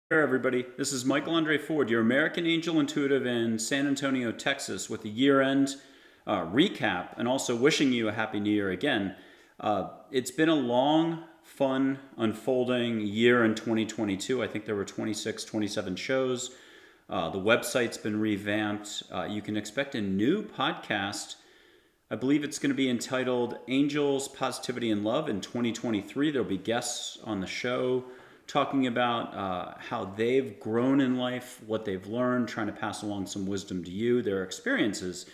Hey, everybody. This is Michael Andre Ford, your American Angel Intuitive in San Antonio, Texas, with a year-end recap, and also wishing you a happy New Year again. It's been a long, fun, unfolding year in 2022. I think there were 26, 27 shows. The website's been revamped. You can expect a new podcast. I believe it's going to be entitled Angels, Positivity, and Love in 2023. There'll be guests on the show talking about how they've grown in life, what they've learned, trying to pass along some wisdom to you, their experiences,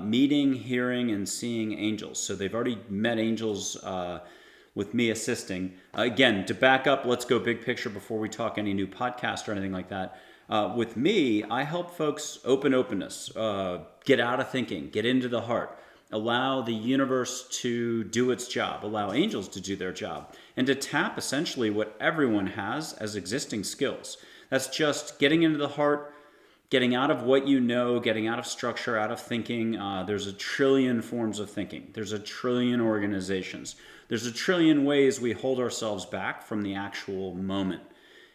meeting, hearing, and seeing angels. So they've already met angels with me assisting. Again, to back up, let's go big picture before we talk any new podcast or anything like that. With me, I help folks open openness, get out of thinking, get into the heart, allow the universe to do its job, allow angels to do their job, and to tap essentially what everyone has as existing skills. That's just getting into the heart, getting out of what you know, getting out of structure, out of thinking. There's a trillion forms of thinking. There's a trillion organizations. There's a trillion ways we hold ourselves back from the actual moment.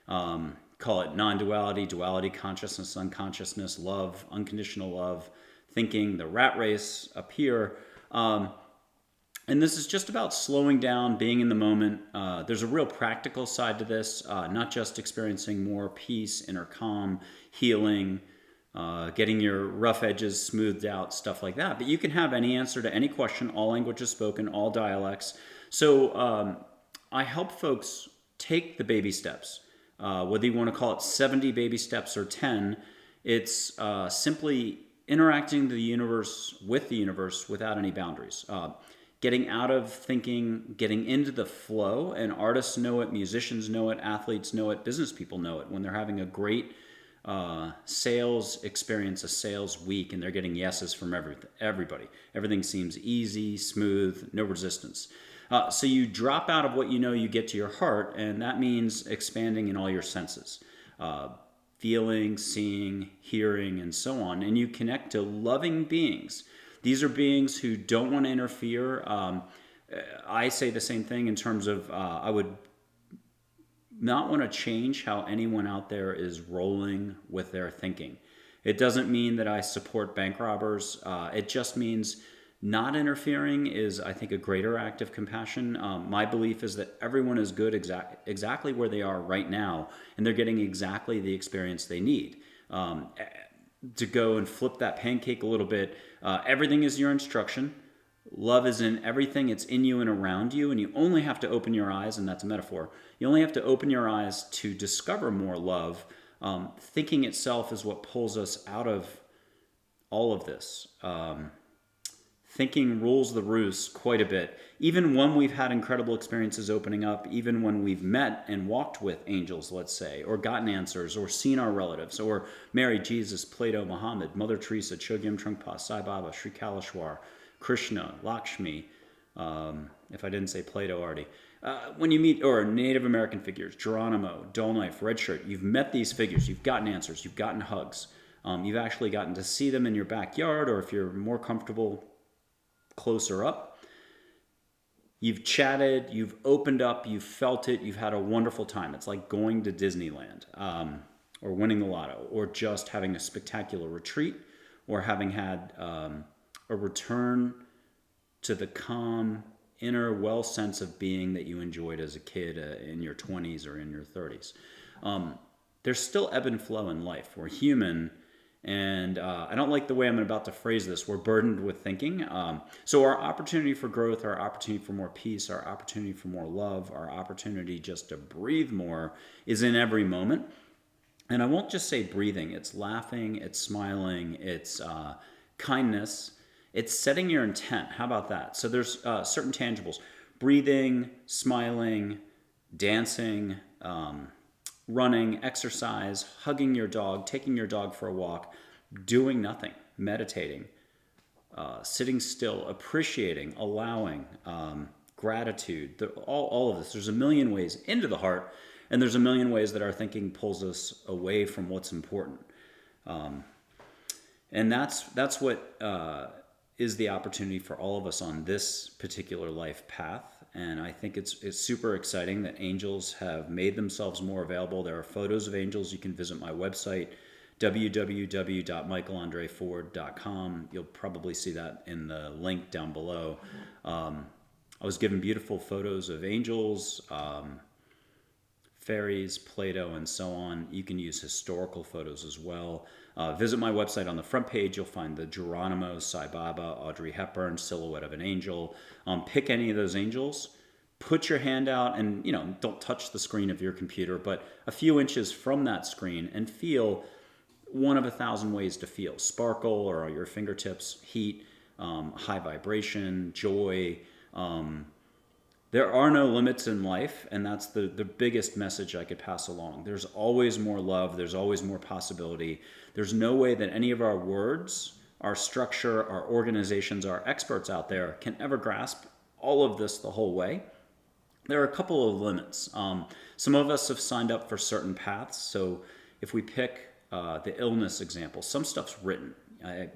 Call it non-duality, duality, consciousness, unconsciousness, love, unconditional love, thinking, the rat race up here. And this is just about slowing down, being in the moment. There's a real practical side to this, not just experiencing more peace, inner calm, healing, getting your rough edges smoothed out, stuff like that. But you can have any answer to any question, all languages spoken, all dialects. So I help folks take the baby steps. Whether you want to call it 70 baby steps or 10, it's simply interacting the universe with the universe without any boundaries. Getting out of thinking, getting into the flow, and artists know it, musicians know it, athletes know it, business people know it. When they're having a great sales experience, a sales week, and they're getting yeses from everybody. Everything seems easy, smooth, no resistance. So you drop out of what you know, you get to your heart, and that means expanding in all your senses. Feeling, seeing, hearing, and so on. And you connect to loving beings. These are beings who don't want to interfere. I say the same thing in terms of I would not want to change how anyone out there is rolling with their thinking. It doesn't mean that I support bank robbers. It just means not interfering is, I think, a greater act of compassion. My belief is that everyone is good exactly where they are right now, and they're getting exactly the experience they need. To go and flip that pancake a little bit, everything is your instruction. Love is in everything. It's in you and around you, and you only have to open your eyes, and that's a metaphor. You only have to open your eyes to discover more love. Thinking itself is what pulls us out of all of this. Thinking rules the roost quite a bit. Even when we've had incredible experiences opening up, even when we've met and walked with angels, let's say, or gotten answers, or seen our relatives, or Mary, Jesus, Plato, Muhammad, Mother Teresa, Chogyam Trungpa, Sai Baba, Sri Kaleshwar, Krishna, Lakshmi, if I didn't say Plato already. When you meet, or Native American figures, Geronimo, Dull Knife, Red Shirt, you've met these figures, you've gotten answers, you've gotten hugs. You've actually gotten to see them in your backyard, or if you're more comfortable, closer up. You've chatted, you've opened up, you've felt it, you've had a wonderful time. It's like going to Disneyland, or winning the lotto, or just having a spectacular retreat, or having had a return to the calm, inner well sense of being that you enjoyed as a kid in your 20s or in your 30s. There's still ebb and flow in life. We're human. And I don't like the way I'm about to phrase this. We're burdened with thinking. So our opportunity for growth, our opportunity for more peace, our opportunity for more love, our opportunity just to breathe more is in every moment. And I won't just say breathing. It's laughing, it's smiling, it's kindness. It's setting your intent. How about that? So there's certain tangibles. Breathing, smiling, dancing, running, exercise, hugging your dog, taking your dog for a walk, doing nothing, meditating, sitting still, appreciating, allowing, gratitude, all of this. There's a million ways into the heart, and there's a million ways that our thinking pulls us away from what's important. And that's what is the opportunity for all of us on this particular life path. And I think it's super exciting that angels have made themselves more available. There are photos of angels. You can visit my website, www.michaelandreford.com. You'll probably see that in the link down below. I was given beautiful photos of angels, fairies, Plato, and so on. You can use historical photos as well. Visit my website. On the front page, you'll find the Geronimo, Sai Baba, Audrey Hepburn, silhouette of an angel. Pick any of those angels, put your hand out, and don't touch the screen of your computer, but a few inches from that screen, and feel one of 1,000 ways to feel. Sparkle, or your fingertips, heat, high vibration, joy. There are no limits in life, and that's the biggest message I could pass along. There's always more love. There's always more possibility. There's no way that any of our words, our structure, our organizations, our experts out there can ever grasp all of this the whole way. There are a couple of limits. Some of us have signed up for certain paths. So if we pick the illness example, some stuff's written. I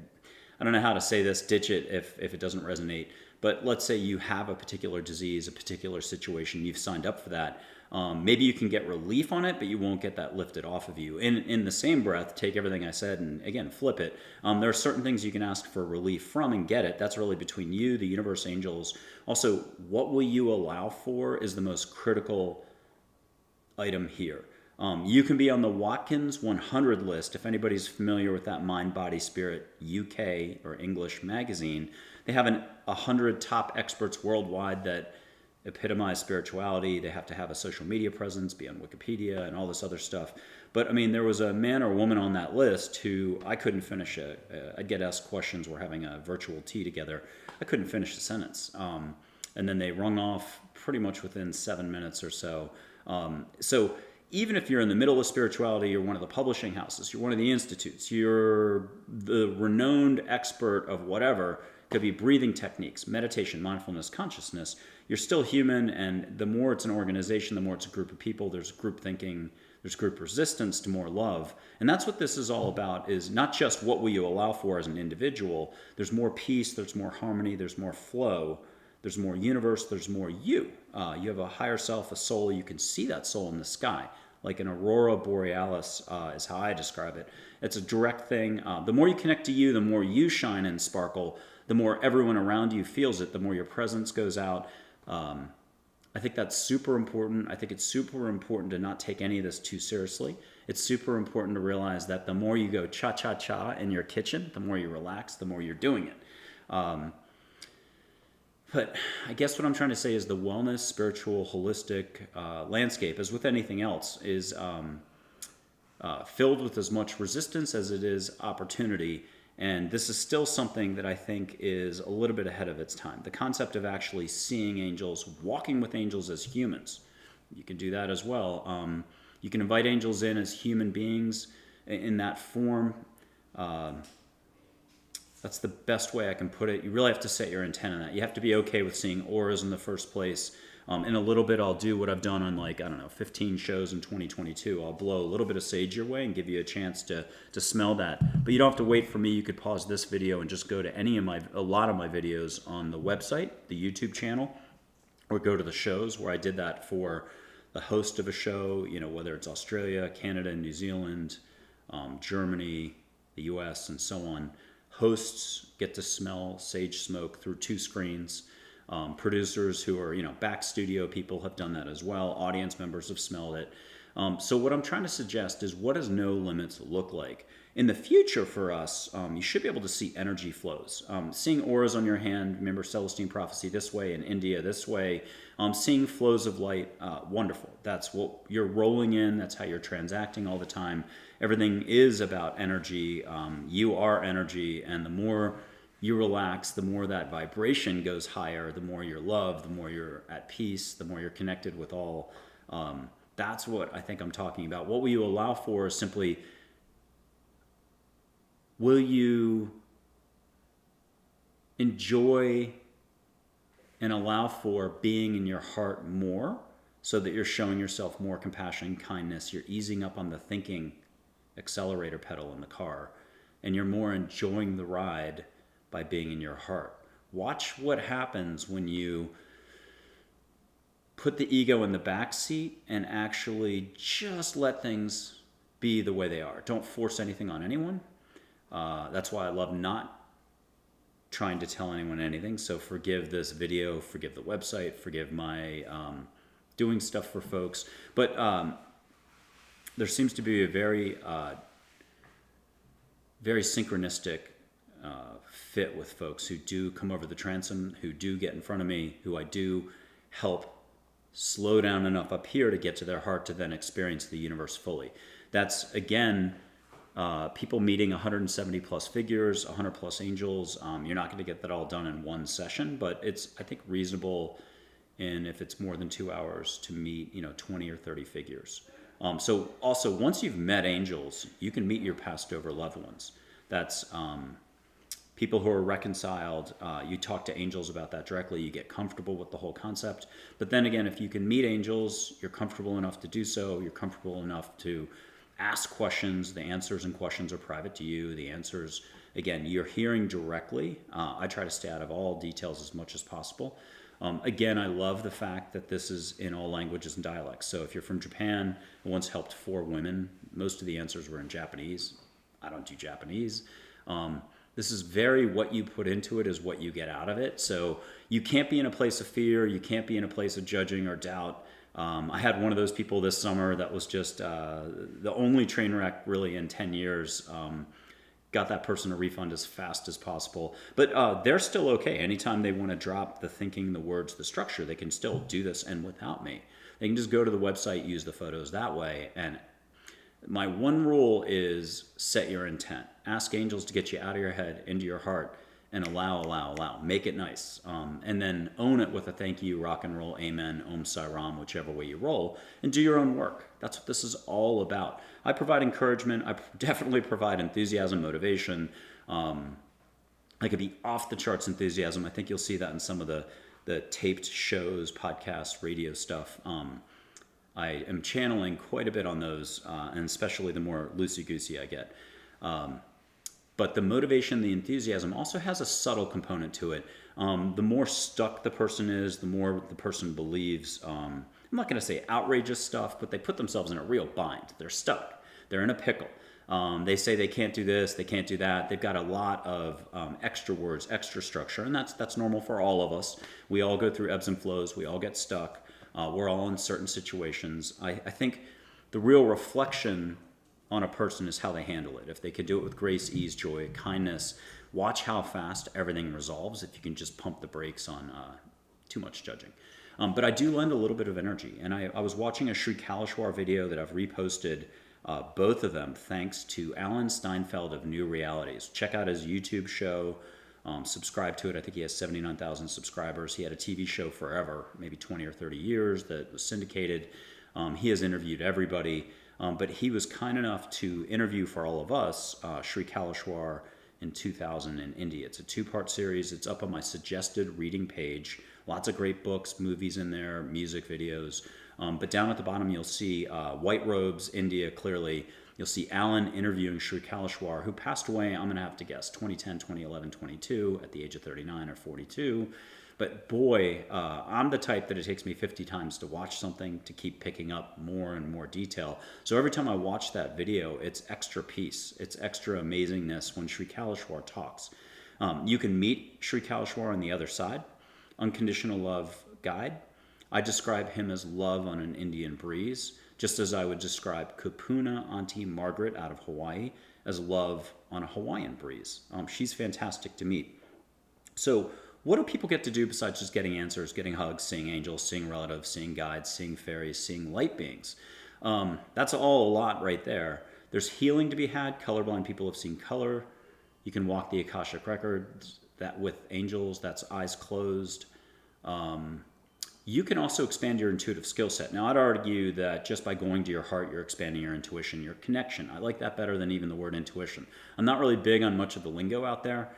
don't know how to say this, ditch it if it doesn't resonate. But let's say you have a particular disease, a particular situation, you've signed up for that. Maybe you can get relief on it, but you won't get that lifted off of you. In the same breath, take everything I said and, again, flip it. There are certain things you can ask for relief from and get it. That's really between you, the universe, angels. Also, what will you allow for is the most critical item here. You can be on the Watkins 100 list. If anybody's familiar with that Mind, Body, Spirit UK or English magazine, they have 100 top experts worldwide that epitomize spirituality. They have to have a social media presence, be on Wikipedia, and all this other stuff. But I mean, there was a man or woman on that list who I couldn't finish I'd get asked questions. We're having a virtual tea together. I couldn't finish the sentence. And then they rung off pretty much within 7 minutes or so. So even if you're in the middle of spirituality, you're one of the publishing houses, you're one of the institutes, you're the renowned expert of whatever, could be breathing techniques, meditation, mindfulness, consciousness, you're still human. And the more it's an organization, the more it's a group of people, there's group thinking, there's group resistance to more love. And that's what this is all about, is not just what will you allow for as an individual. There's more peace, there's more harmony, there's more flow, there's more universe, there's more you. You have a higher self, a soul. You can see that soul in the sky. Like an aurora borealis is how I describe it. It's a direct thing. The more you connect to you, the more you shine and sparkle, the more everyone around you feels it, the more your presence goes out. I think that's super important. I think it's super important to not take any of this too seriously. It's super important to realize that the more you go cha-cha-cha in your kitchen, the more you relax, the more you're doing it. But I guess what I'm trying to say is the wellness, spiritual, holistic landscape, as with anything else, is filled with as much resistance as it is opportunity. And this is still something that I think is a little bit ahead of its time. The concept of actually seeing angels, walking with angels as humans. You can do that as well. You can invite angels in as human beings in that form. That's the best way I can put it. You really have to set your intent on that. You have to be okay with seeing auras in the first place. In a little bit, I'll do what I've done on 15 shows in 2022. I'll blow a little bit of sage your way and give you a chance to smell that. But you don't have to wait for me. You could pause this video and just go to a lot of my videos on the website, the YouTube channel, or go to the shows where I did that for the host of a show, whether it's Australia, Canada, New Zealand, Germany, the US, and so on. Hosts get to smell sage smoke through 2 screens. Producers who are, back studio people have done that as well. Audience members have smelled it. So what I'm trying to suggest is, what does no limits look like? In the future for us, you should be able to see energy flows. Seeing auras on your hand, remember Celestine prophecy this way, in India this way. Seeing flows of light, wonderful. That's what you're rolling in. That's how you're transacting all the time. Everything is about energy. You are energy, and the more you relax, the more that vibration goes higher, the more you're loved, the more you're at peace, the more you're connected with all. That's what I think I'm talking about. What will you allow for is simply, will you enjoy and allow for being in your heart more, so that you're showing yourself more compassion and kindness. You're easing up on the thinking accelerator pedal in the car, and you're more enjoying the ride by being in your heart. Watch what happens when you put the ego in the back seat and actually just let things be the way they are. Don't force anything on anyone. That's why I love not trying to tell anyone anything. So forgive this video, forgive the website, forgive my doing stuff for folks. But there seems to be a very synchronistic fit with folks who do come over the transom, who do get in front of me, who I do help slow down enough up here to get to their heart to then experience the universe fully. That's, again, people meeting 170 plus figures, 100 plus angels. You're not going to get that all done in one session, but it's, I think, reasonable, and if it's more than 2 hours, to meet 20 or 30 figures. So also, once you've met angels, you can meet your passed over loved ones. That's people who are reconciled. You talk to angels about that directly. You get comfortable with the whole concept. But then again, if you can meet angels, you're comfortable enough to do so. You're comfortable enough to ask questions. The answers and questions are private to you. The answers, again, you're hearing directly. I try to stay out of all details as much as possible. Again, I love the fact that this is in all languages and dialects. So if you're from Japan, I once helped 4 women. Most of the answers were in Japanese. I don't do Japanese. This is very, what you put into it is what you get out of it. So you can't be in a place of fear. You can't be in a place of judging or doubt. I had one of those people this summer that was just the only train wreck really in 10 years. Got that person a refund as fast as possible. But they're still okay. Anytime they want to drop the thinking, the words, the structure, they can still do this, and without me. They can just go to the website, use the photos that way. And my one rule is set your intent. Ask angels to get you out of your head, into your heart, and allow. Make it nice. And then own it with a thank you, rock and roll, amen, om sai ram, whichever way you roll, and do your own work. That's what this is all about. I provide encouragement. I definitely provide enthusiasm, motivation. I could be off the charts enthusiasm. I think you'll see that in some of the taped shows, podcasts, radio stuff. I am channeling quite a bit on those, and especially the more loosey-goosey I get. But the motivation, the enthusiasm also has a subtle component to it. The more stuck the person is, the more the person believes. I'm not going to say outrageous stuff, but they put themselves in a real bind. They're stuck. They're in a pickle. They say they can't do this, they can't do that. They've got a lot of extra words, extra structure, and that's normal for all of us. We all go through ebbs and flows. We all get stuck. We're all in certain situations. I think the real reflection on a person is how they handle it. If they could do it with grace, ease, joy, kindness, watch how fast everything resolves if you can just pump the brakes on too much judging. But I do lend a little bit of energy. And I was watching a Sri Kalashwar video that I've reposted, both of them, thanks to Alan Steinfeld of New Realities. Check out his YouTube show. Subscribe to it. I think he has 79,000 subscribers. He had a TV show forever, maybe 20 or 30 years, that was syndicated. He has interviewed everybody. But he was kind enough to interview for all of us Sri Kalashwar in 2000 in India. It's a 2-part series. It's up on my suggested reading page. Lots of great books, movies in there, music videos. But down at the bottom, you'll see White Robes, India, clearly. You'll see Alan interviewing Sri Kalashwar, who passed away, I'm going to have to guess, 2010, 2011, 22, at the age of 39 or 42. But boy, I'm the type that it takes me 50 times to watch something to keep picking up more and more detail. So every time I watch that video, it's extra peace. It's extra amazingness when Sri Kalashwar talks. You can meet Sri Kalashwar on the other side. Unconditional Love Guide. I describe him as love on an Indian breeze, just as I would describe Kupuna Auntie Margaret out of Hawaii as love on a Hawaiian breeze. She's fantastic to meet. So what do people get to do besides just getting answers, getting hugs, seeing angels, seeing relatives, seeing guides, seeing fairies, seeing light beings? That's all a lot right there. There's healing to be had. Colorblind people have seen color. You can walk the Akashic records that with angels. That's eyes closed. You can also expand your intuitive skill set. Now, I'd argue that just by going to your heart, you're expanding your intuition, your connection. I like that better than even the word intuition. I'm not really big on much of the lingo out there.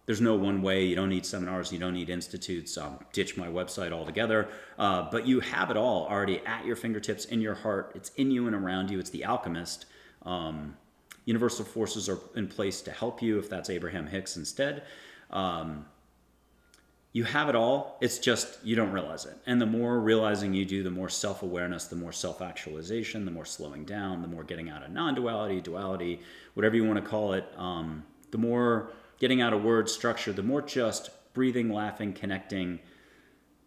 There's no one way. You don't need seminars. You don't need institutes. Ditch my website altogether. But you have it all already at your fingertips, in your heart. It's in you and around you. It's the alchemist. Universal forces are in place to help you if that's Abraham Hicks instead. you have it all. It's just you don't realize it. And the more realizing you do, the more self-awareness, the more self-actualization, the more slowing down, the more getting out of non-duality, duality, whatever you want to call it. The more getting out of word structure, the more just breathing, laughing, connecting,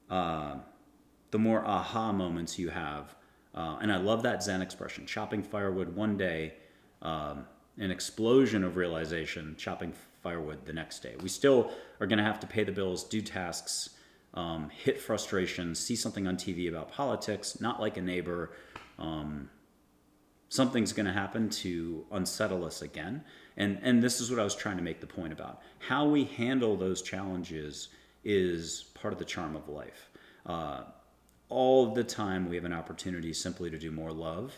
the more aha moments you have. And I love that Zen expression, chopping firewood one day, an explosion of realization, chopping firewood the next day. We still are going to have to pay the bills, do tasks, hit frustration, see something on TV about politics, not like a neighbor. Something's going to happen to unsettle us again. And this is what I was trying to make the point about. How we handle those challenges is part of the charm of life. All the time we have an opportunity simply to do more love,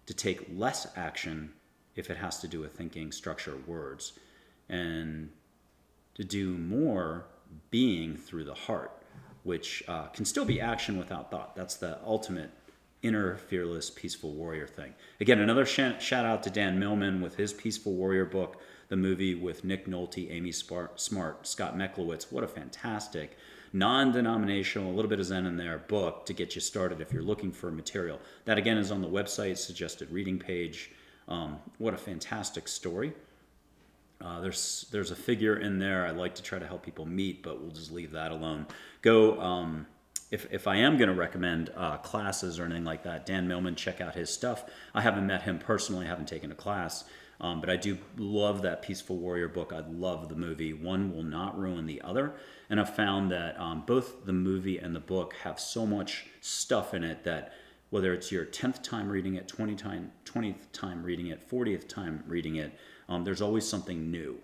to take less action if it has to do with thinking, structure, words, and to do more being through the heart, which can still be action without thought. That's the ultimate inner, fearless, peaceful warrior thing. Again, another shout out to Dan Millman with his Peaceful Warrior book, the movie with Nick Nolte, Amy Smart, Scott Meklowitz. What a fantastic non-denominational, a little bit of Zen in there, book to get you started if you're looking for material. That again is on the website, suggested reading page. What a fantastic story. There's a figure in there I like to try to help people meet, but we'll just leave that alone. Go, if I am going to recommend classes or anything like that, Dan Millman, check out his stuff. I haven't met him personally, haven't taken a class, but I do love that Peaceful Warrior book. I love the movie. One will not ruin the other. And I've found that both the movie and the book have so much stuff in it that whether it's your 10th time reading it, 20th time reading it, 40th time reading it, there's always something new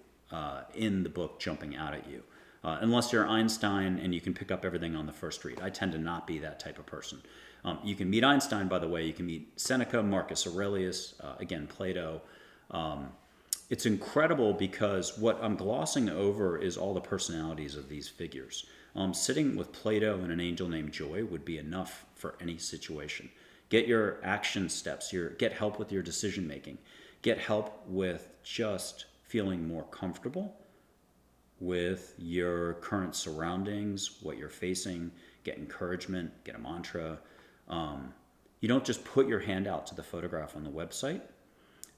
in the book jumping out at you. Unless you're Einstein and you can pick up everything on the first read. I tend to not be that type of person. You can meet Einstein, by the way. You can meet Seneca, Marcus Aurelius, again, Plato. It's incredible because what I'm glossing over is all the personalities of these figures. Sitting with Plato and an angel named Joy would be enough for any situation. Get your action steps, get help with your decision making. Get help with just feeling more comfortable with your current surroundings, what you're facing. Get encouragement, get a mantra. You don't just put your hand out to the photograph on the website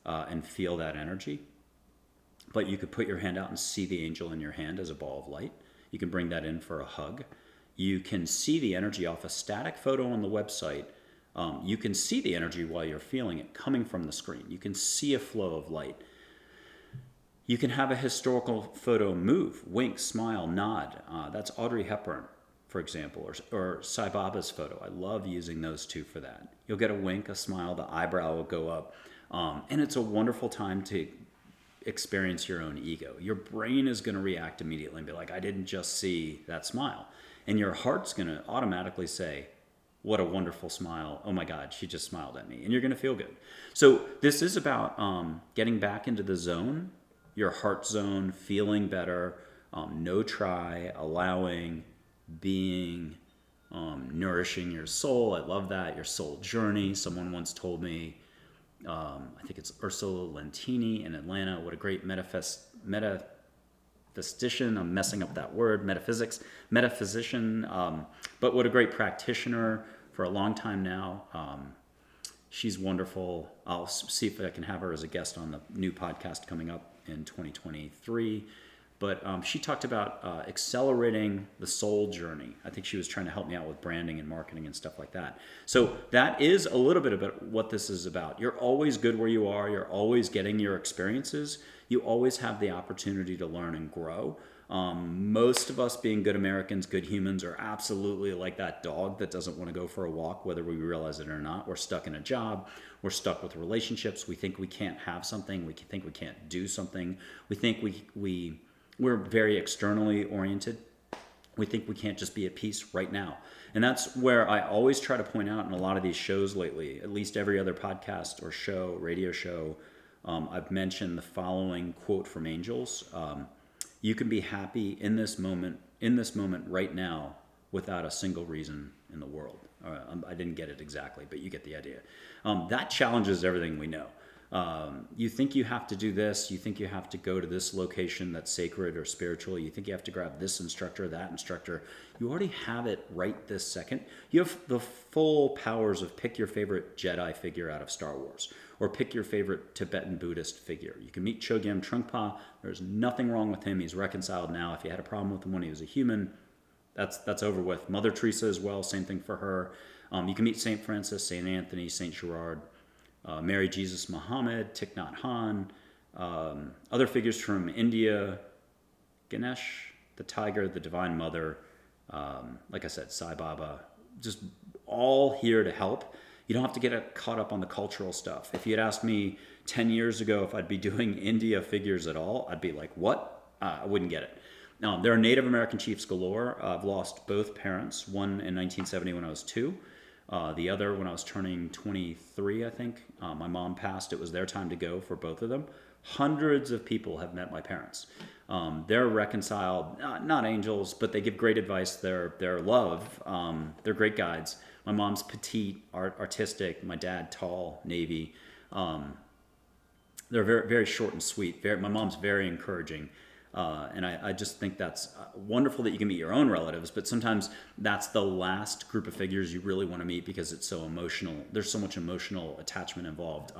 and feel that energy, but you could put your hand out and see the angel in your hand as a ball of light. You can bring that in for a hug. You can see the energy off a static photo on the website. You can see the energy while you're feeling it coming from the screen. You can see a flow of light. You can have a historical photo move, wink, smile, nod. That's Audrey Hepburn, for example, or Sai Baba's photo. I love using those two for that. You'll get a wink, a smile, the eyebrow will go up. And it's a wonderful time to experience your own ego. Your brain is going to react immediately and be like, I didn't just see that smile. And your heart's going to automatically say, what a wonderful smile. Oh my God, she just smiled at me. And you're going to feel good. So this is about getting back into the zone, your heart zone, feeling better, no try, allowing, being, nourishing your soul. I love that. Your soul journey. Someone once told me, I think it's Ursula Lentini in Atlanta. What a great metaphysician. I'm messing up that word, metaphysician. But what a great practitioner for a long time now. She's wonderful. I'll see if I can have her as a guest on the new podcast coming up in 2023. But she talked about accelerating the soul journey. I think she was trying to help me out with branding and marketing and stuff like that. So that is a little bit about what this is about. You're always good where you are. You're always getting your experiences. You always have the opportunity to learn and grow. Most of us being good Americans, good humans, are absolutely like that dog that doesn't want to go for a walk, whether we realize it or not. We're stuck in a job. We're stuck with relationships. We think we can't have something. We think we can't do something. We think we're very externally oriented. We think we can't just be at peace right now. And that's where I always try to point out in a lot of these shows lately, at least every other podcast or show, radio show, I've mentioned the following quote from angels. You can be happy in this moment right now without a single reason in the world. I didn't get it exactly, but you get the idea. That challenges everything we know. You think you have to do this. You think you have to go to this location that's sacred or spiritual. You think you have to grab this instructor, that instructor. You already have it right this second. You have the full powers of pick your favorite Jedi figure out of Star Wars, or pick your favorite Tibetan Buddhist figure. You can meet Chogyam Trungpa. There's nothing wrong with him. He's reconciled now. If you had a problem with him when he was a human, that's over with. Mother Teresa as well, same thing for her. You can meet St. Francis, St. Anthony, St. Gerard, Mary Jesus Muhammad, Thich Nhat Hanh, other figures from India, Ganesh, the tiger, the Divine Mother, like I said, Sai Baba, just all here to help. You don't have to get caught up on the cultural stuff. If you had asked me 10 years ago if I'd be doing India figures at all, I'd be like, what? I wouldn't get it. There are Native American chiefs galore. I've lost both parents, one in 1970 when I was 2, the other when I was turning 23, I think. My mom passed. It was their time to go for both of them. Hundreds of people have met my parents. They're reconciled, not angels, but they give great advice. They're love. They're great guides. My mom's petite, artistic. My dad, tall, Navy. They're very, very short and sweet. My mom's very encouraging. And I just think that's wonderful that you can meet your own relatives, but sometimes that's the last group of figures you really want to meet because it's so emotional. There's so much emotional attachment involved.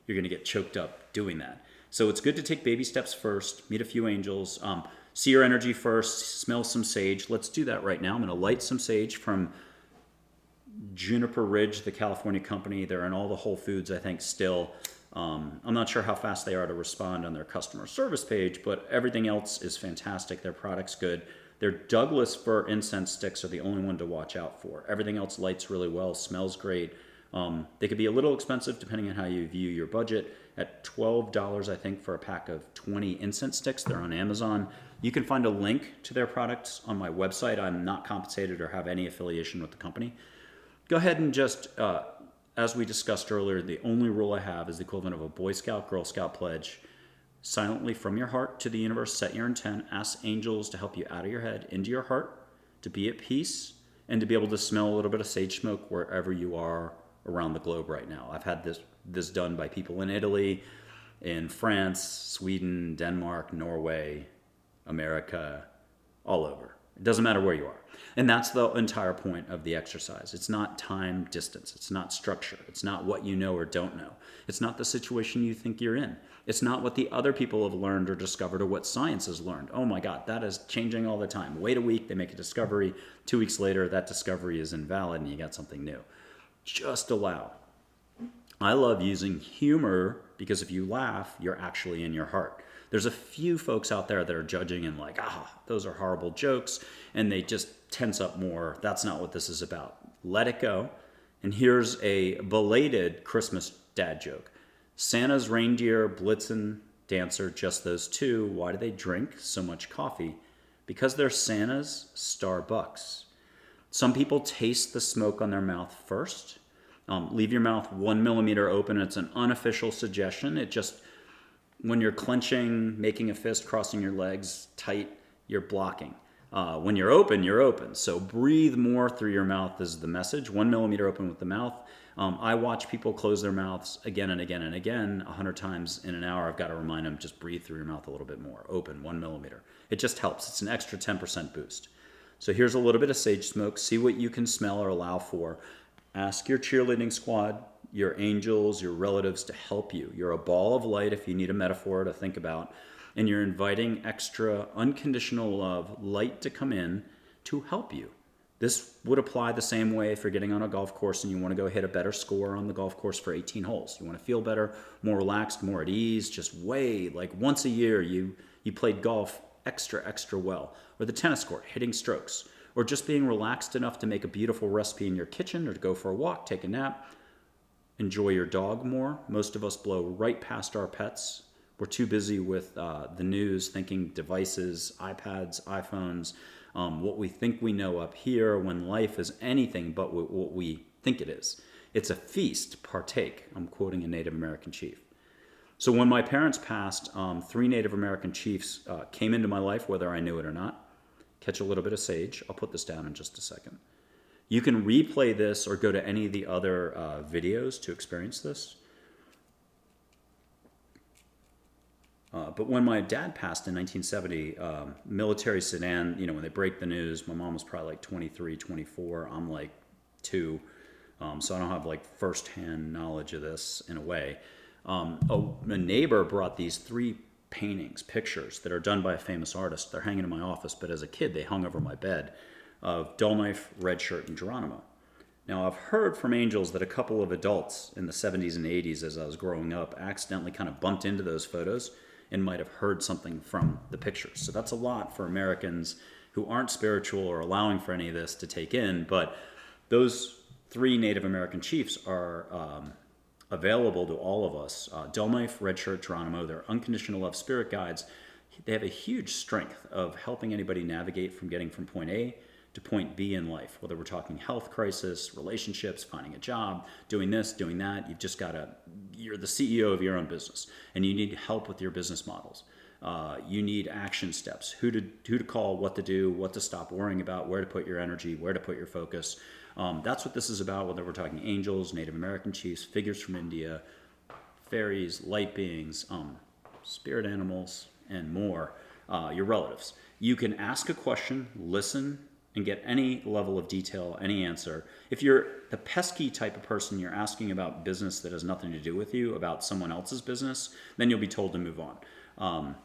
You're going to get choked up doing that. So it's good to take baby steps first, meet a few angels, see your energy first, smell some sage. Let's do that right now. I'm going to light some sage from Juniper Ridge, the California company. They're in all the Whole Foods, I think, still. I'm not sure how fast they are to respond on their customer service page, but everything else is fantastic. Their product's good. Their Douglas fir incense sticks are the only one to watch out for. Everything else lights really well, smells great. They could be a little expensive depending on how you view your budget. At $12, I think, for a pack of 20 incense sticks. They're on Amazon. You can find a link to their products on my website. I'm not compensated or have any affiliation with the company. Go ahead and just... as we discussed earlier, the only rule I have is the equivalent of a Boy Scout, Girl Scout pledge. Silently from your heart to the universe, set your intent. Ask angels to help you out of your head into your heart, to be at peace, and to be able to smell a little bit of sage smoke wherever you are around the globe right now. I've had this done by people in Italy, in France, Sweden, Denmark, Norway, America, all over. It doesn't matter where you are. And that's the entire point of the exercise. It's not time, distance. It's not structure. It's not what you know or don't know. It's not the situation you think you're in. It's not what the other people have learned or discovered or what science has learned. Oh my God, that is changing all the time. Wait a week, they make a discovery. 2 weeks later, that discovery is invalid and you got something new. Just allow. I love using humor because if you laugh, you're actually in your heart. There's a few folks out there that are judging and like, those are horrible jokes, and they just tense up more. That's not what this is about. Let it go. And here's a belated Christmas dad joke. Santa's reindeer, Blitzen, Dancer, just those two. Why do they drink so much coffee? Because they're Santa's Starbucks. Some people taste the smoke on their mouth first. Leave your mouth 1 millimeter open. It's an unofficial suggestion. It just... when you're clenching, making a fist, crossing your legs tight, you're blocking. When you're open, you're open. So breathe more through your mouth is the message. 1 millimeter open with the mouth. I watch people close their mouths again and again and again, 100 times in an hour. I've got to remind them, just breathe through your mouth a little bit more. Open, 1 millimeter. It just helps. It's an extra 10% boost. So here's a little bit of sage smoke. See what you can smell or allow for. Ask your cheerleading squad, your angels, your relatives to help you. You're a ball of light if you need a metaphor to think about. And you're inviting extra unconditional love, light to come in to help you. This would apply the same way if you're getting on a golf course and you want to go hit a better score on the golf course for 18 holes. You want to feel better, more relaxed, more at ease, just way, like once a year you played golf extra well. Or the tennis court, hitting strokes. Or just being relaxed enough to make a beautiful recipe in your kitchen or to go for a walk, take a nap. Enjoy your dog more. Most of us blow right past our pets. We're too busy with the news, thinking devices, iPads, iPhones, what we think we know up here when life is anything but what we think it is. It's a feast, partake. I'm quoting a Native American chief. So when my parents passed, 3 Native American chiefs came into my life, whether I knew it or not. Catch a little bit of sage. I'll put this down in just a second. You can replay this or go to any of the other videos to experience this. But when my dad passed in 1970, military sedan, when they break the news, my mom was probably like 23, 24. I'm like 2. So I don't have like firsthand knowledge of this in a way. A neighbor brought these 3 pictures that are done by a famous artist. They're hanging in my office, but as a kid, they hung over my bed, of Dull Knife, Red Shirt, and Geronimo. Now, I've heard from angels that a couple of adults in the 70s and 80s as I was growing up accidentally kind of bumped into those photos and might have heard something from the pictures. So that's a lot for Americans who aren't spiritual or allowing for any of this to take in. But those 3 Native American chiefs are available to all of us. Dull Knife, Red Shirt, Geronimo, they're unconditional love spirit guides. They have a huge strength of helping anybody navigate from getting from point A to point B in life, whether we're talking health crisis, relationships, finding a job, doing this, doing that. You're the CEO of your own business, and you need help with your business models. You need action steps, who to call, what to do, what to stop worrying about, where to put your energy, where to put your focus. That's what this is about, whether we're talking angels, Native American chiefs, figures from India, fairies, light beings, spirit animals, and more, your relatives. You can ask a question, listen, and get any level of detail, any answer. If you're the pesky type of person, you're asking about business that has nothing to do with you, about someone else's business, then you'll be told to move on.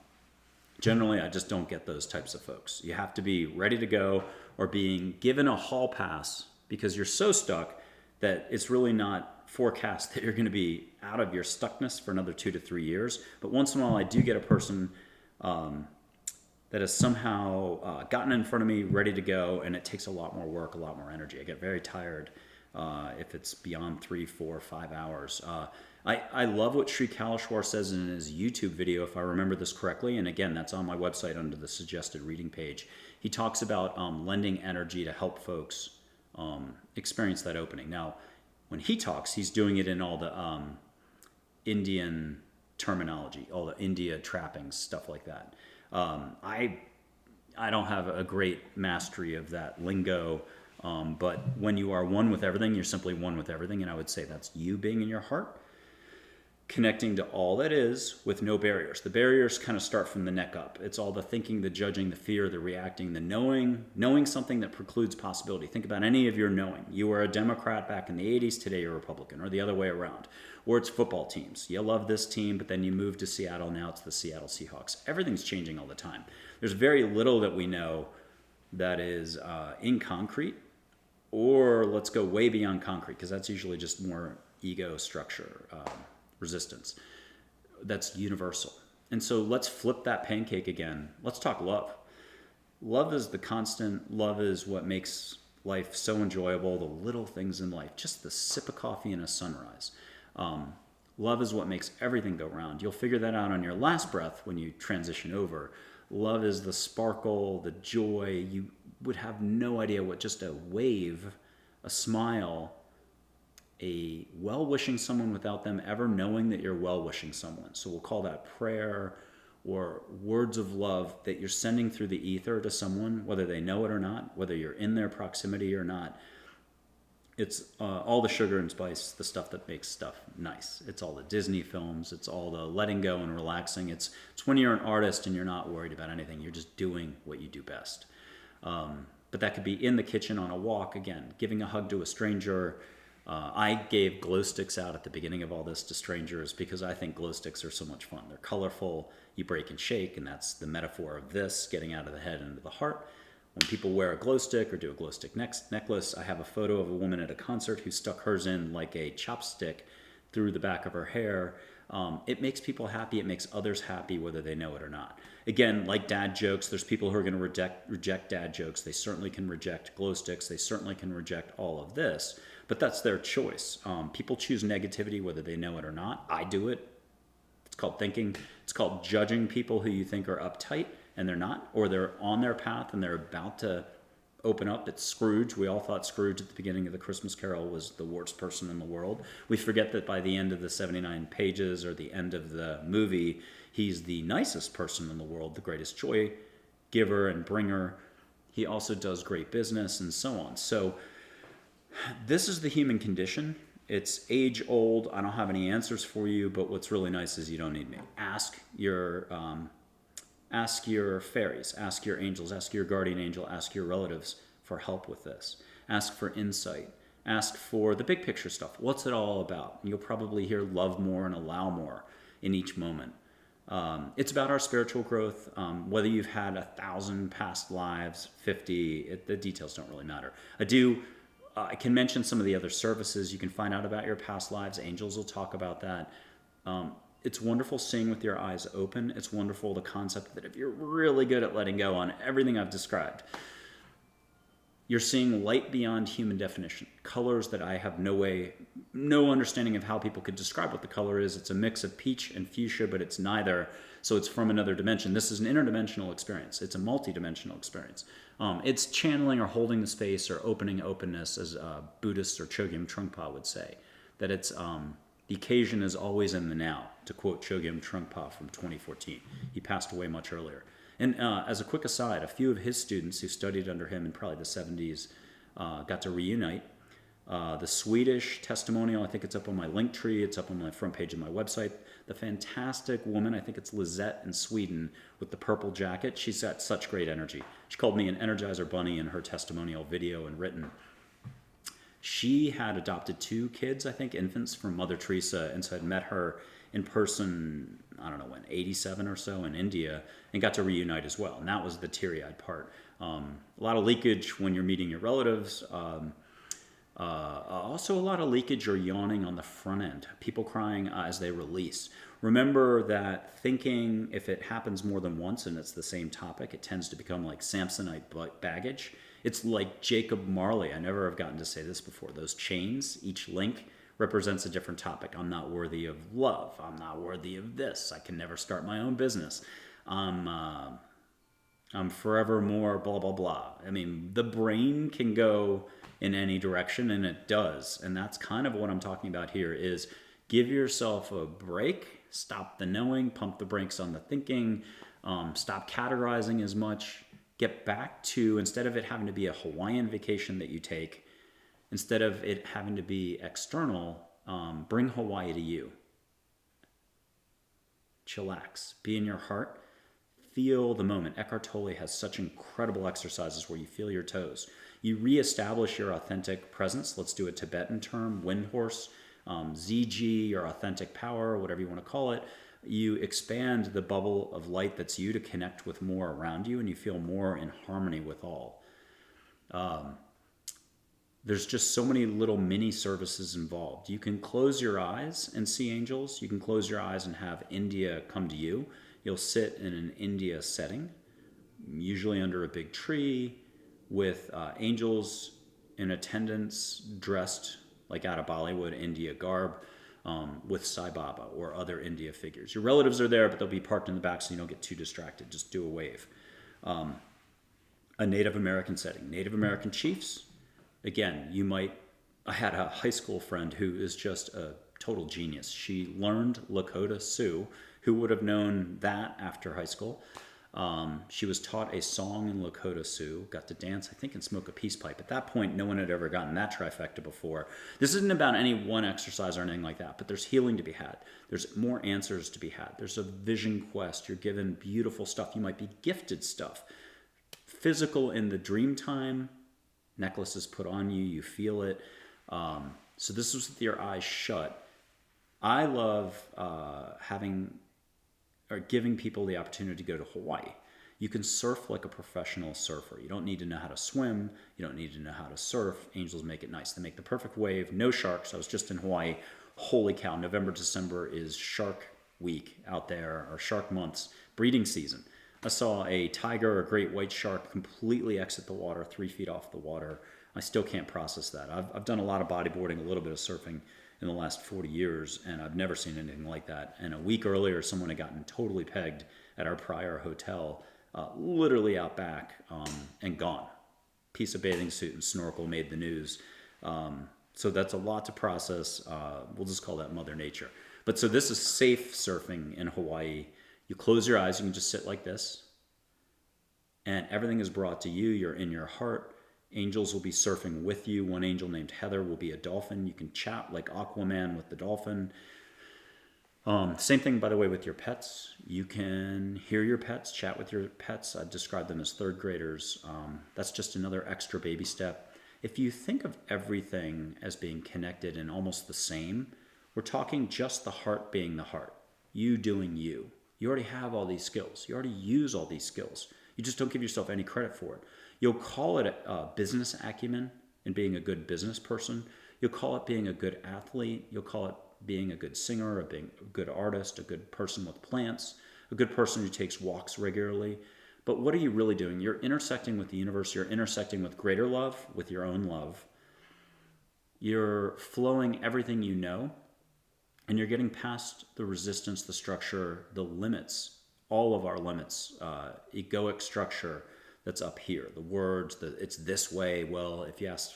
Generally, I just don't get those types of folks. You have to be ready to go or being given a hall pass because you're so stuck that it's really not forecast that you're going to be out of your stuckness for another 2 to 3 years. But once in a while, I do get a person that has somehow gotten in front of me, ready to go, and it takes a lot more work, a lot more energy. I get very tired if it's beyond 3, 4, 5 hours. I love what Sri Kalashwar says in his YouTube video, if I remember this correctly, and again, that's on my website under the suggested reading page. He talks about lending energy to help folks experience that opening. Now, when he talks, he's doing it in all the Indian terminology, all the India trappings, stuff like that. I don't have a great mastery of that lingo, but when you are one with everything, you're simply one with everything, and I would say that's you being in your heart, connecting to all that is with no barriers. The barriers kind of start from the neck up. It's all the thinking, the judging, the fear, the reacting, the knowing something that precludes possibility. Think about any of your knowing. You were a Democrat back in the 80s, today you're a Republican, or the other way around. Or it's football teams. You love this team, but then you move to Seattle, now it's the Seattle Seahawks. Everything's changing all the time. There's very little that we know that is in concrete, or let's go way beyond concrete, because that's usually just more ego structure, resistance. That's universal. And so let's flip that pancake again. Let's talk love. Love is the constant. Love is what makes life so enjoyable, the little things in life, just the sip of coffee and a sunrise. Love is what makes everything go round. You'll figure that out on your last breath when you transition over. Love is the sparkle, the joy. You would have no idea what just a wave, a smile, a well-wishing someone without them ever knowing that you're well-wishing someone. So we'll call that prayer or words of love that you're sending through the ether to someone, whether they know it or not, whether you're in their proximity or not. It's all the sugar and spice, the stuff that makes stuff nice. It's all the Disney films. It's all the letting go and relaxing. It's when you're an artist and you're not worried about anything. You're just doing what you do best. But that could be in the kitchen on a walk, again, giving a hug to a stranger. I gave glow sticks out at the beginning of all this to strangers because I think glow sticks are so much fun. They're colorful, you break and shake, and that's the metaphor of this, getting out of the head into the heart. When people wear a glow stick or do a glow stick necklace, I have a photo of a woman at a concert who stuck hers in like a chopstick through the back of her hair. It makes people happy. It makes others happy, whether they know it or not. Again, like dad jokes, there's people who are going to reject dad jokes. They certainly can reject glow sticks. They certainly can reject all of this, but that's their choice. People choose negativity, whether they know it or not. I do it. It's called thinking. It's called judging people who you think are uptight and they're not, or they're on their path and they're about to open up. It's Scrooge. We all thought Scrooge at the beginning of the Christmas Carol was the worst person in the world. We forget that by the end of the 79 pages or the end of the movie, he's the nicest person in the world, the greatest joy giver and bringer. He also does great business and so on. So this is the human condition. It's age old. I don't have any answers for you, but what's really nice is you don't need me. Ask your fairies, ask your angels, ask your guardian angel, ask your relatives for help with this. Ask for insight. Ask for the big picture stuff. What's it all about? And you'll probably hear love more and allow more in each moment. It's about our spiritual growth. Whether you've had 1,000 past lives, 50, the details don't really matter. I can mention some of the other services you can find out about your past lives. Angels will talk about that. It's wonderful seeing with your eyes open. It's wonderful the concept that if you're really good at letting go on everything I've described, you're seeing light beyond human definition. Colors that I have no understanding of how people could describe what the color is. It's a mix of peach and fuchsia, but it's neither. So it's from another dimension. This is an interdimensional experience. It's a multidimensional experience. It's channeling or holding the space or opening openness, as Buddhists or Chogyam Trungpa would say. That it's the occasion is always in the now, to quote Chogyam Trungpa from 2014. He passed away much earlier. And as a quick aside, a few of his students who studied under him in probably the 70s got to reunite. The Swedish testimonial, I think it's up on my link tree, it's up on the front page of my website. The fantastic woman, I think it's Lizette in Sweden, with the purple jacket, she's got such great energy. She called me an Energizer Bunny in her testimonial video and written. She had adopted 2 kids, I think, infants from Mother Teresa, and so I'd met her in person, I don't know when, 87 or so in India, and got to reunite as well. And that was the teary-eyed part. A lot of leakage when you're meeting your relatives. Also a lot of leakage or yawning on the front end. People crying as they release. Remember that thinking, if it happens more than once and it's the same topic, it tends to become like Samsonite baggage. It's like Jacob Marley. I never have gotten to say this before. Those chains, each link represents a different topic. I'm not worthy of love. I'm not worthy of this. I can never start my own business. I'm forever more blah, blah, blah. I mean, the brain can go in any direction, and it does. And that's kind of what I'm talking about here is give yourself a break, stop the knowing, pump the brakes on the thinking, stop categorizing as much, get back to, instead of it having to be a Hawaiian vacation that you take, instead of it having to be external, bring Hawaii to you. Chillax, be in your heart, feel the moment. Eckhart Tolle has such incredible exercises where you feel your toes. You reestablish your authentic presence. Let's do a Tibetan term, wind horse, ZG, your authentic power, whatever you want to call it. You expand the bubble of light that's you to connect with more around you, and you feel more in harmony with all. There's just so many little mini services involved. You can close your eyes and see angels. You can close your eyes and have India come to you. You'll sit in an India setting, usually under a big tree, with angels in attendance dressed like out of Bollywood India garb, with Sai Baba or other India figures. Your relatives are there, but they'll be parked in the back so you don't get too distracted. Just do a wave. A Native American setting. Native American chiefs. Again, I had a high school friend who is just a total genius. She learned Lakota Sioux. Who would have known that after high school? She was taught a song in Lakota Sioux, got to dance, I think, and smoke a peace pipe. At that point, no one had ever gotten that trifecta before. This isn't about any one exercise or anything like that, but there's healing to be had. There's more answers to be had. There's a vision quest. You're given beautiful stuff. You might be gifted stuff. Physical in the dream time. Necklaces put on you. You feel it. So this was with your eyes shut. I love giving people the opportunity to go to Hawaii. You can surf like a professional surfer. You don't need to know how to swim. You don't need to know how to surf. Angels make it nice. They make the perfect wave. No sharks. I was just in Hawaii. Holy cow. November, December is shark week out there, or shark months, breeding season. I saw a tiger, a great white shark, completely exit the water, 3 feet off the water. I still can't process that. I've done a lot of bodyboarding, a little bit of surfing in the last 40 years, and I've never seen anything like that. And a week earlier, someone had gotten totally pegged at our prior hotel, literally out back, and gone. Piece of bathing suit and snorkel made the news. So that's a lot to process. We'll just call that Mother Nature. But so this is safe surfing in Hawaii. You close your eyes, you can just sit like this, and everything is brought to you. You're in your heart. Angels will be surfing with you. One angel named Heather will be a dolphin. You can chat like Aquaman with the dolphin. Same thing, by the way, with your pets. You can hear your pets, chat with your pets. I describe them as third graders. That's just another extra baby step. If you think of everything as being connected and almost the same, we're talking just the heart being the heart. You doing you. You already have all these skills. You already use all these skills. You just don't give yourself any credit for it. You'll call it business acumen and being a good business person. You'll call it being a good athlete. You'll call it being a good singer, being a good artist, a good person with plants, a good person who takes walks regularly. But what are you really doing? You're intersecting with the universe. You're intersecting with greater love, with your own love. You're flowing everything you know, and you're getting past the resistance, the structure, the limits, all of our limits, egoic structure that's up here, the words, it's this way. Well, if you ask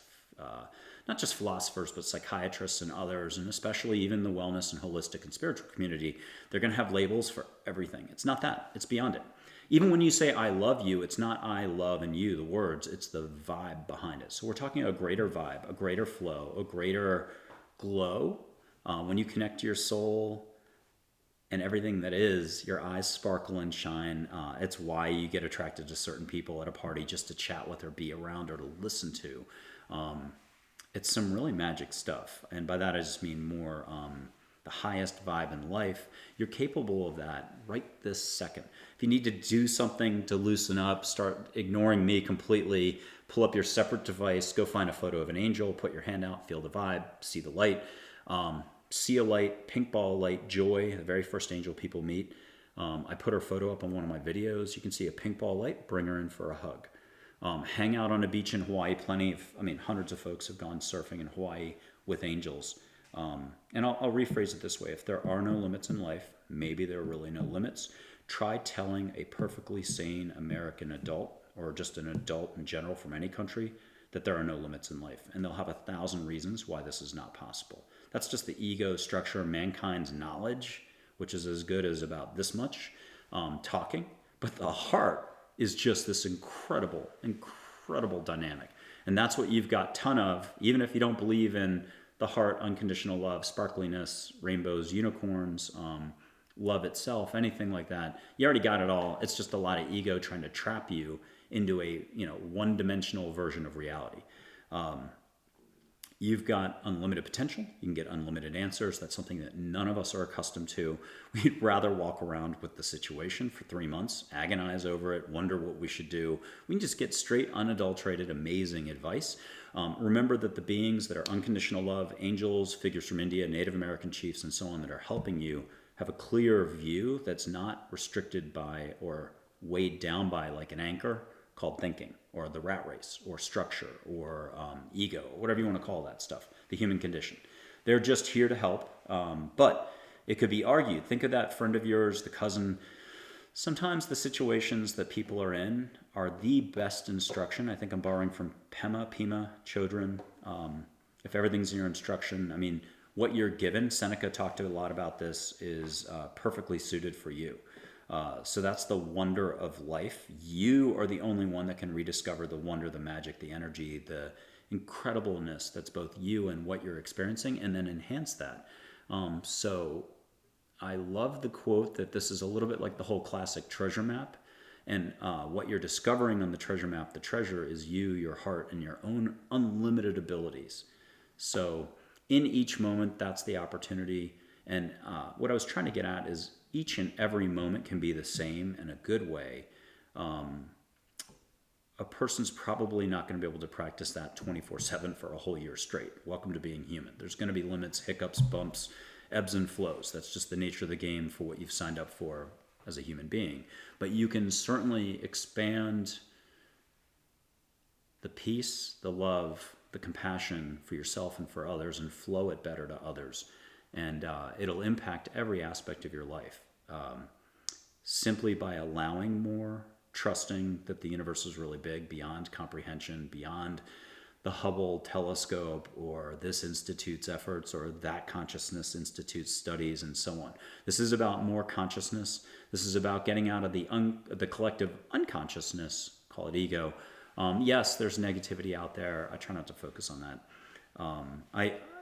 not just philosophers, but psychiatrists and others, and especially even the wellness and holistic and spiritual community, they're going to have labels for everything. It's not that. It's beyond it. Even when you say, I love you, it's not I, love, and you, the words, it's the vibe behind it. So we're talking a greater vibe, a greater flow, a greater glow. When you connect to your soul and everything that is, your eyes sparkle and shine. It's why you get attracted to certain people at a party just to chat with or be around or to listen to. It's some really magic stuff. And by that, I just mean more the highest vibe in life. You're capable of that right this second. If you need to do something to loosen up, start ignoring me completely, pull up your separate device, go find a photo of an angel, put your hand out, feel the vibe, see the light. See a light, pink ball light, Joy, the very first angel people meet. I put her photo up on one of my videos. You can see a pink ball light, bring her in for a hug. Hang out on a beach in Hawaii. Hundreds of folks have gone surfing in Hawaii with angels. And I'll rephrase it this way. If there are no limits in life, maybe there are really no limits. Try telling a perfectly sane American adult, or just an adult in general from any country, that there are no limits in life. And they'll have 1,000 reasons why this is not possible. That's just the ego structure, mankind's knowledge, which is as good as about this much talking. But the heart is just this incredible, incredible dynamic. And that's what you've got a ton of, even if you don't believe in the heart, unconditional love, sparkliness, rainbows, unicorns, love itself, anything like that. You already got it all. It's just a lot of ego trying to trap you into a one-dimensional version of reality. You've got unlimited potential. You can get unlimited answers. That's something that none of us are accustomed to. We'd rather walk around with the situation for 3 months, agonize over it, wonder what we should do. We can just get straight, unadulterated, amazing advice. Remember that the beings that are unconditional love, angels, figures from India, Native American chiefs, and so on that are helping you have a clear view that's not restricted by or weighed down by like an anchor called thinking, or the rat race, or structure, or ego, whatever you want to call that stuff, the human condition. They're just here to help, but it could be argued. Think of that friend of yours, the cousin. Sometimes the situations that people are in are the best instruction. I think I'm borrowing from Pema Chodron. If everything's in your instruction, what you're given, Seneca talked a lot about this, is perfectly suited for you. So that's the wonder of life. You are the only one that can rediscover the wonder, the magic, the energy, the incredibleness that's both you and what you're experiencing, and then enhance that. So I love the quote that this is a little bit like the whole classic treasure map. And what you're discovering on the treasure map, the treasure is you, your heart, and your own unlimited abilities. So in each moment, that's the opportunity. And what I was trying to get at is each and every moment can be the same in a good way. A person's probably not going to be able to practice that 24/7 for a whole year straight. Welcome to being human. There's going to be limits, hiccups, bumps, ebbs and flows. That's just the nature of the game for what you've signed up for as a human being. But you can certainly expand the peace, the love, the compassion for yourself and for others, and flow it better to others. And it'll impact every aspect of your life simply by allowing more, trusting that the universe is really big, beyond comprehension, beyond the Hubble telescope or this institute's efforts or that consciousness institute's studies and so on. This is about more consciousness. This is about getting out of the collective unconsciousness, call it ego, Yes, there's negativity out there. I try not to focus on that.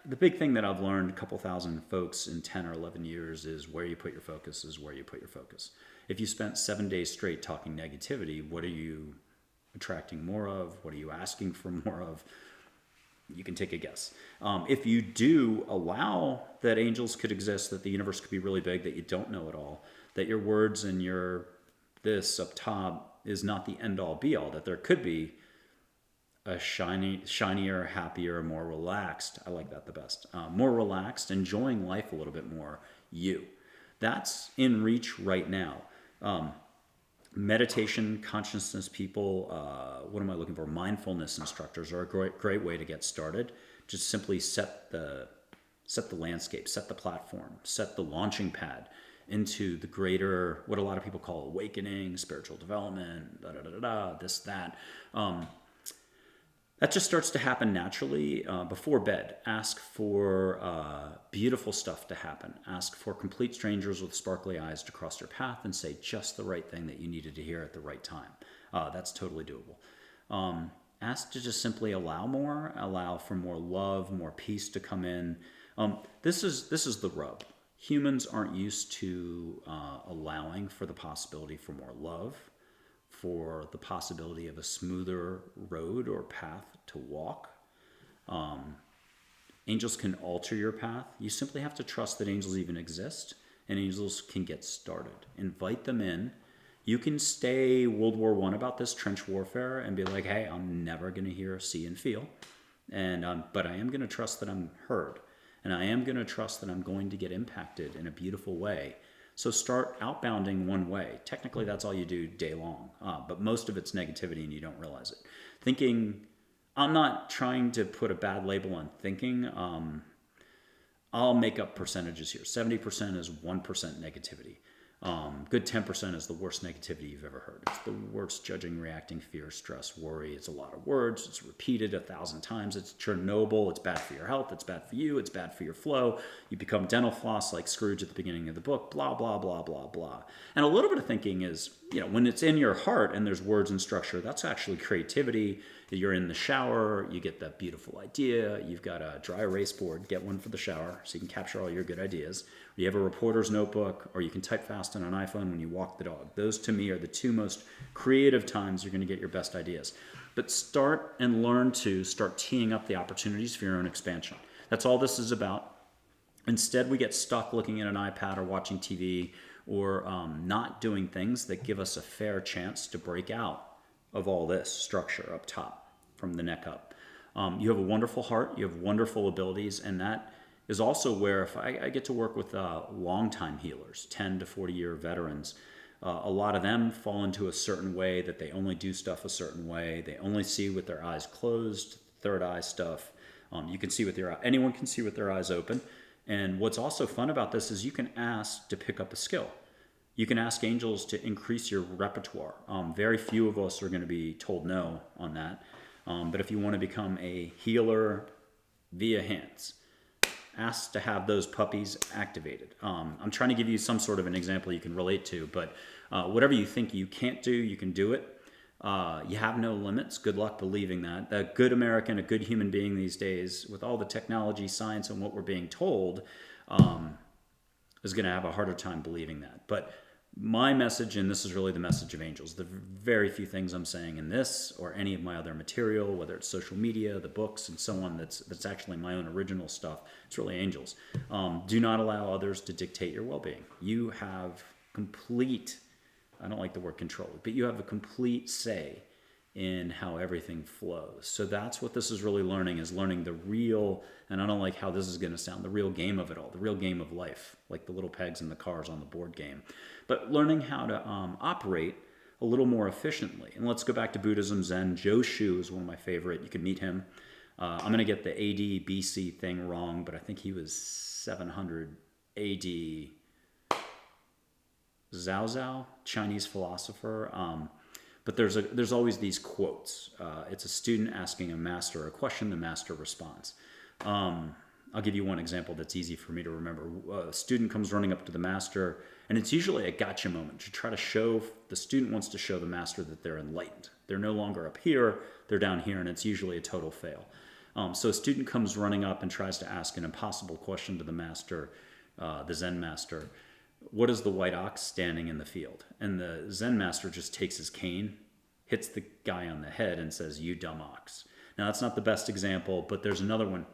The big thing that I've learned, a couple thousand folks in 10 or 11 years, is where you put your focus is where you put your focus. If you spent 7 days straight talking negativity, what are you attracting more of? What are you asking for more of? You can take a guess. If you do allow that angels could exist, that the universe could be really big, that you don't know it all, that your words and your this up top is not the end all be all, that there could be a shinier, happier, more relaxed, I like that the best, more relaxed, enjoying life a little bit more, you. That's in reach right now. Meditation, consciousness people, what am I looking for? Mindfulness instructors are a great way to get started. Just simply set the landscape, set the platform, set the launching pad into the greater, what a lot of people call awakening, spiritual development, this, that. That just starts to happen naturally before bed. Ask for beautiful stuff to happen. Ask for complete strangers with sparkly eyes to cross your path and say just the right thing that you needed to hear at the right time. That's totally doable. Ask to just simply allow for more love, more peace to come in. This is the rub. Humans aren't used to allowing for the possibility for more love, for the possibility of a smoother road or path to walk. Angels can alter your path. You simply have to trust that angels even exist, and angels can get started. Invite them in. You can stay World War I about this trench warfare and be like, hey, I'm never going to hear, see, and feel. But I am going to trust that I'm heard. And I am going to trust that I'm going to get impacted in a beautiful way. So start outbounding one way. Technically, that's all you do day long. But most of it's negativity and you don't realize it. Thinking, I'm not trying to put a bad label on thinking. I'll make up percentages here. 70% is 1% negativity. Good 10% is the worst negativity you've ever heard. It's the worst judging, reacting, fear, stress, worry. It's a lot of words. It's repeated 1,000 times. It's Chernobyl. It's bad for your health. It's bad for you. It's bad for your flow. You become dental floss like Scrooge at the beginning of the book, blah, blah, blah, blah, blah. And a little bit of thinking is, when it's in your heart and there's words and structure, that's actually creativity. You're in the shower, you get that beautiful idea. You've got a dry erase board, get one for the shower so you can capture all your good ideas. You have a reporter's notebook, or you can type fast on an iPhone when you walk the dog. Those, to me, are the two most creative times you're going to get your best ideas. But start and learn to start teeing up the opportunities for your own expansion. That's all this is about. Instead, we get stuck looking at an iPad or watching TV or not doing things that give us a fair chance to break out of all this structure up top from the neck up. You have a wonderful heart, you have wonderful abilities, and that is also where if I get to work with longtime healers, 10 to 40-year veterans. A lot of them fall into a certain way that they only do stuff a certain way. They only see with their eyes closed, third eye stuff. You can see with your anyone can see with their eyes open. And what's also fun about this is you can ask to pick up a skill. You can ask angels to increase your repertoire. Very few of us are going to be told no on that. But if you want to become a healer via hands, ask to have those puppies activated. I'm trying to give you some sort of an example you can relate to, but whatever you think you can't do, you can do it. You have no limits. Good luck believing that. A good American, a good human being these days, with all the technology, science, and what we're being told, is going to have a harder time believing that. But my message, and this is really the message of angels, the very few things I'm saying in this or any of my other material, whether it's social media, the books, and so on, that's actually my own original stuff, it's really angels. Do not allow others to dictate your well-being. You have complete, I don't like the word control, but you have a complete say in how everything flows. So that's what this is really learning, is learning the real, and I don't like how this is going to sound, the real game of it all, the real game of life, like the little pegs and the cars on the board game. But learning how to operate a little more efficiently. And let's go back to Buddhism, Zen. Zhou Shu is one of my favorite. You can meet him. I'm going to get the AD BC thing wrong, but I think he was 700 AD. Zhao, Chinese philosopher. But there's always these quotes. It's a student asking a master a question, the master responds. I'll give you one example that's easy for me to remember. A student comes running up to the master And it's usually a gotcha moment to try to show, the student wants to show the master that they're enlightened. They're no longer up here, they're down here, and it's usually a total fail. So a student comes running up and tries to ask an impossible question to the master, the Zen master. What is the white ox standing in the field? And the Zen master just takes his cane, hits the guy on the head, and says, "You dumb ox." Now, that's not the best example, but there's another one.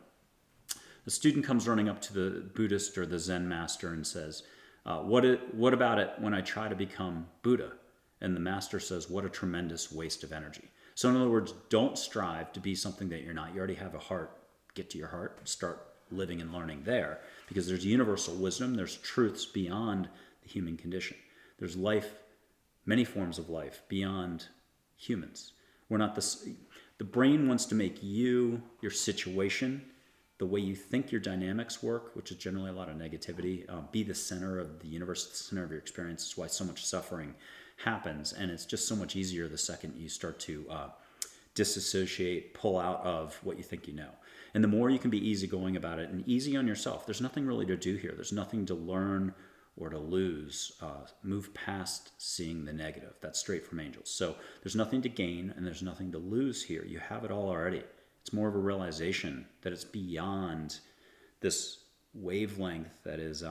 The student comes running up to the Buddhist or the Zen master and says, what about it when I try to become Buddha? And the master says, "What a tremendous waste of energy." So in other words, don't strive to be something that you're not. You already have a heart. Get to your heart, start living and learning there, because there's universal wisdom. There's truths beyond the human condition. There's life, many forms of life beyond humans. We're not the brain wants to make you, your situation, the way you think your dynamics work, which is generally a lot of negativity, be the center of the universe, the center of your experience. That's why so much suffering happens. And it's just so much easier the second you start to disassociate, pull out of what you think you know. And the more you can be easygoing about it and easy on yourself, there's nothing really to do here. There's nothing to learn or to lose. Move past seeing the negative. That's straight from angels. So there's nothing to gain and there's nothing to lose here. You have it all already. It's more of a realization that it's beyond this wavelength that is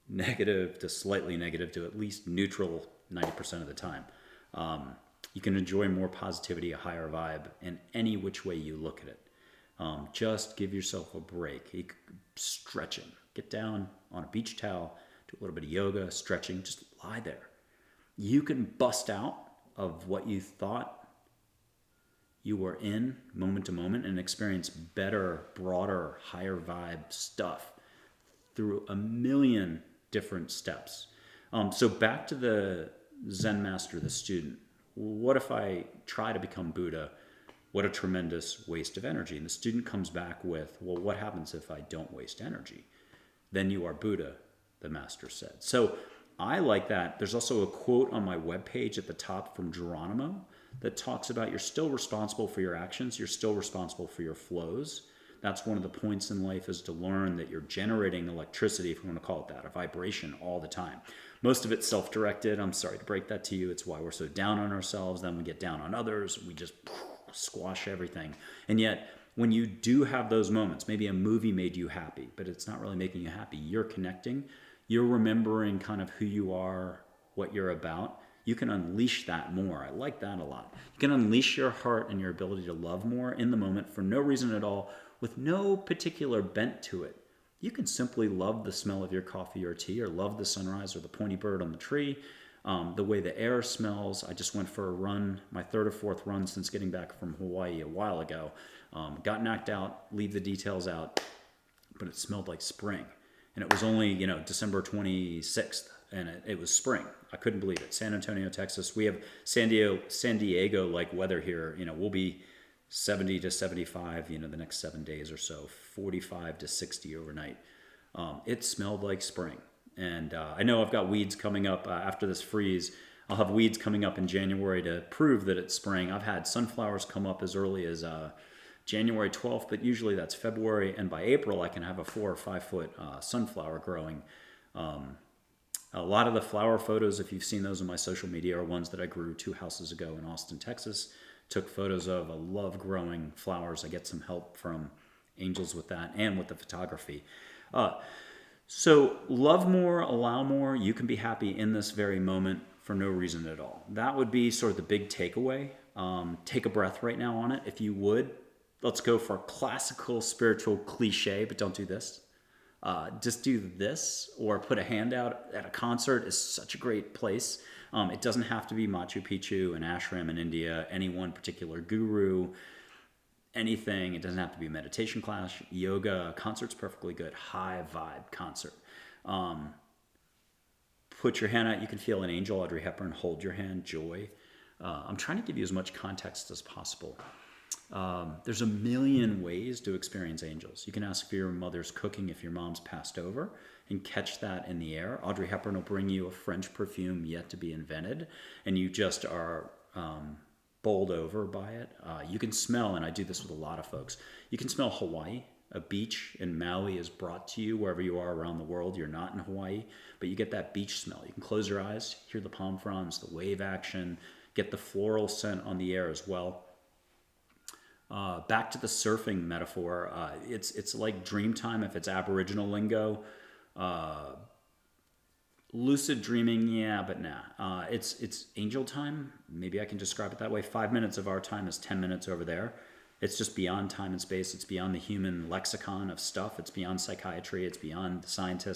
negative to slightly negative to at least neutral 90% of the time. You can enjoy more positivity, a higher vibe in any which way you look at it. Just give yourself a break. Stretching. Get down on a beach towel, do a little bit of yoga, stretching, just lie there. You can bust out of what you thought you were in moment to moment and experience better, broader, higher vibe stuff through a million different steps. So back to the Zen master, the student. What if I try to become Buddha? What a tremendous waste of energy. And the student comes back with, well, what happens if I don't waste energy? Then you are Buddha, the master said. So I like that. There's also a quote on my webpage at the top from Geronimo that talks about you're still responsible for your actions. You're still responsible for your flows. That's one of the points in life, is to learn that you're generating electricity, if you want to call it that, a vibration all the time. Most of it's self-directed. I'm sorry to break that to you. It's why we're so down on ourselves. Then we get down on others. We just squash everything. And yet, when you do have those moments, maybe a movie made you happy, but it's not really making you happy. You're connecting. You're remembering kind of who you are, what you're about. You can unleash that more. I like that a lot. You can unleash your heart and your ability to love more in the moment for no reason at all, with no particular bent to it. You can simply love the smell of your coffee or tea, or love the sunrise or the pointy bird on the tree, the way the air smells. I just went for a run, my third or fourth run since getting back from Hawaii a while ago. Got knocked out, leave the details out, but it smelled like spring. And it was only, December 26th, and it was spring. I couldn't believe it. San Antonio, Texas. We have San Diego-like weather here. We'll be 70 to 75, the next 7 days or so, 45 to 60 overnight. It smelled like spring. And I know I've got weeds coming up after this freeze. I'll have weeds coming up in January to prove that it's spring. I've had sunflowers come up as early as January 12th, but usually that's February. And by April, I can have a 4 or 5 foot sunflower growing. A lot of the flower photos, if you've seen those on my social media, are ones that I grew 2 houses ago in Austin, Texas. Took photos of. I love growing flowers. I get some help from angels with that and with the photography. So love more, allow more. You can be happy in this very moment for no reason at all. That would be sort of the big takeaway. Take a breath right now on it. If you would, let's go for a classical spiritual cliche, but don't do this. Just do this, or put a hand out at a concert is such a great place. It doesn't have to be Machu Picchu, an ashram in India, any one particular guru, anything. It doesn't have to be a meditation class, yoga. Concert's perfectly good. High vibe concert. Put your hand out. You can feel an angel, Audrey Hepburn. Hold your hand, joy. I'm trying to give you as much context as possible. There's a million ways to experience angels. You can ask for your mother's cooking if your mom's passed over and catch that in the air. Audrey Hepburn will bring you a French perfume yet to be invented, and you just are bowled over by it. You can smell, and I do this with a lot of folks, you can smell Hawaii a beach in Maui is brought to you wherever you are around the world. You're not in Hawaii, but you get that beach smell. You can close your eyes, hear the palm fronds, the wave action, get the floral scent on the air as well. Back to the surfing metaphor, it's like dream time if it's Aboriginal lingo. Lucid dreaming, yeah, but nah. It's angel time. Maybe I can describe it that way. 5 minutes of our time is 10 minutes over there. It's just beyond time and space. It's beyond the human lexicon of stuff. It's beyond psychiatry. It's beyond the scientists.